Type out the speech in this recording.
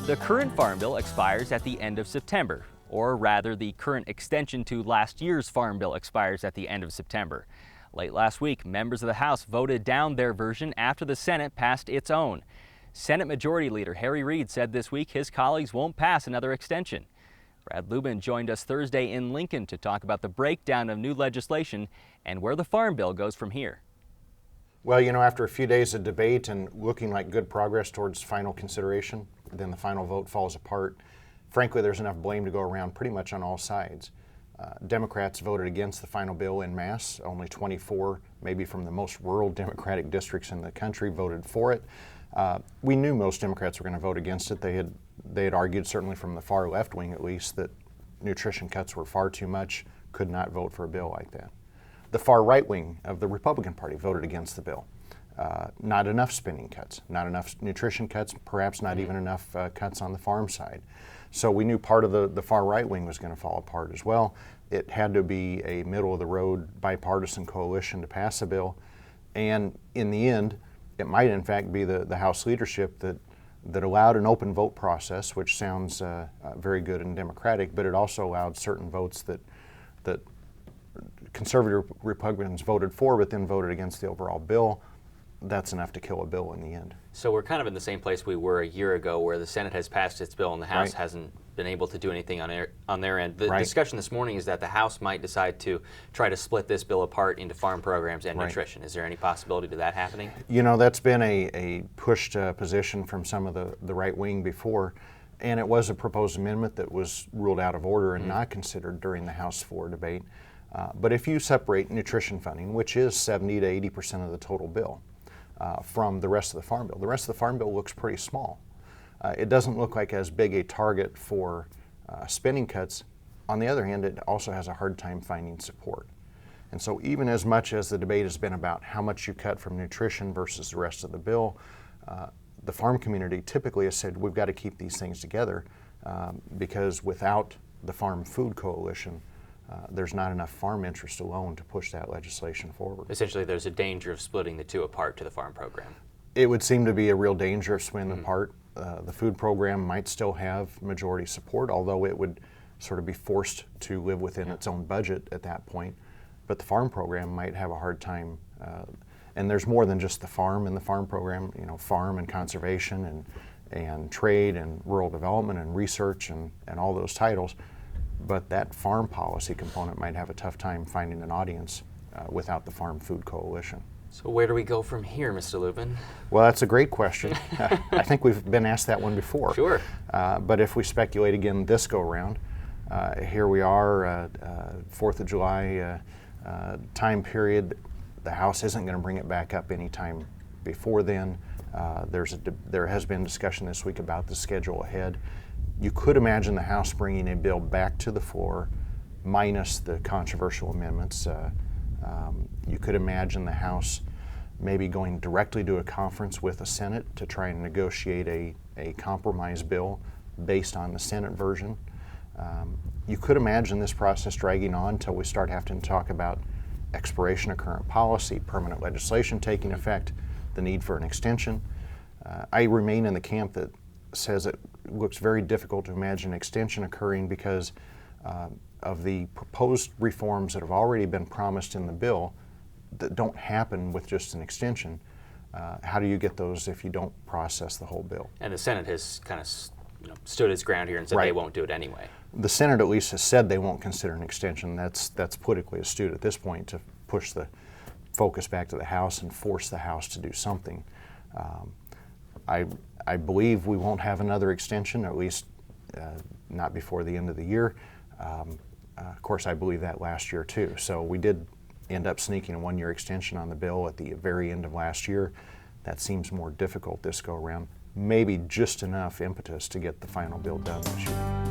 The current Farm Bill expires at the end of September, or rather the current extension to last year's Farm Bill expires at the end of September. Late last week, members of the House voted down their version after the Senate passed its own. Senate Majority Leader Harry Reid said this week his colleagues won't pass another extension. Brad Lubben joined us Thursday in Lincoln to talk about the breakdown of new legislation and where the Farm Bill goes from here. Well, after a few days of debate and looking like good progress towards final consideration, then the final vote falls apart. Frankly, there's enough blame to go around pretty much on all sides. Democrats voted against the final bill en masse. Only 24, maybe from the most rural Democratic districts in the country, voted for it. We knew most Democrats were going to vote against it. They had argued, certainly from the far left wing at least, that nutrition cuts were far too much, could not vote for a bill like that. The far right wing of the Republican Party voted against the bill. Not enough spending cuts, not enough nutrition cuts, perhaps not even enough cuts on the farm side. So we knew part of the far right wing was going to fall apart as well. It had to be a middle-of-the-road bipartisan coalition to pass a bill. And in the end, it might in fact be the House leadership that allowed an open vote process, which sounds very good and democratic, but it also allowed certain votes that conservative Republicans voted for but then voted against the overall bill. That's enough to kill a bill in the end. So we're kind of in the same place we were a year ago, where the Senate has passed its bill and the House Right. hasn't been able to do anything on their end. The Right. discussion this morning is that the House might decide to try to split this bill apart into farm programs and Right. nutrition. Is there any possibility to that happening? That's been a pushed position from some of the right wing before, and it was a proposed amendment that was ruled out of order and not considered during the House floor debate. But if you separate nutrition funding, which is 70 to 80% of the total bill, from the rest of the Farm Bill, the rest of the Farm Bill looks pretty small. It doesn't look like as big a target for spending cuts. On the other hand, it also has a hard time finding support. And so even as much as the debate has been about how much you cut from nutrition versus the rest of the bill, the farm community typically has said we've got to keep these things together because without the Farm Food Coalition, there's not enough farm interest alone to push that legislation forward. Essentially, there's a danger of splitting the two apart to the farm program. It would seem to be a real danger of splitting them apart. The food program might still have majority support, although it would sort of be forced to live within its own budget at that point. But the farm program might have a hard time. And there's more than just the farm in the farm program, farm and conservation and trade and rural development and research and all those titles. But that farm policy component might have a tough time finding an audience without the Farm Food Coalition. So where do we go from here, Mr. Lubben? Well, that's a great question. I think we've been asked that one before. Sure. But if we speculate again this go-round, here we are, 4th of July time period. The House isn't going to bring it back up anytime before then. There has been discussion this week about the schedule ahead. You could imagine the House bringing a bill back to the floor minus the controversial amendments. You could imagine the House maybe going directly to a conference with the Senate to try and negotiate a compromise bill based on the Senate version. You could imagine this process dragging on until we start having to talk about expiration of current policy, permanent legislation taking effect, the need for an extension. I remain in the camp that says it looks very difficult to imagine extension occurring because of the proposed reforms that have already been promised in the bill that don't happen with just an extension. How do you get those if you don't process the whole bill? And the Senate has kind of stood its ground here and said Right. they won't do it anyway. The Senate at least has said they won't consider an extension. That's politically astute at this point to push the focus back to the House and force the House to do something. I believe we won't have another extension, or at least not before the end of the year. Of course, I believe that last year too. So we did end up sneaking a one-year extension on the bill at the very end of last year. That seems more difficult this go around. Maybe just enough impetus to get the final bill done this year.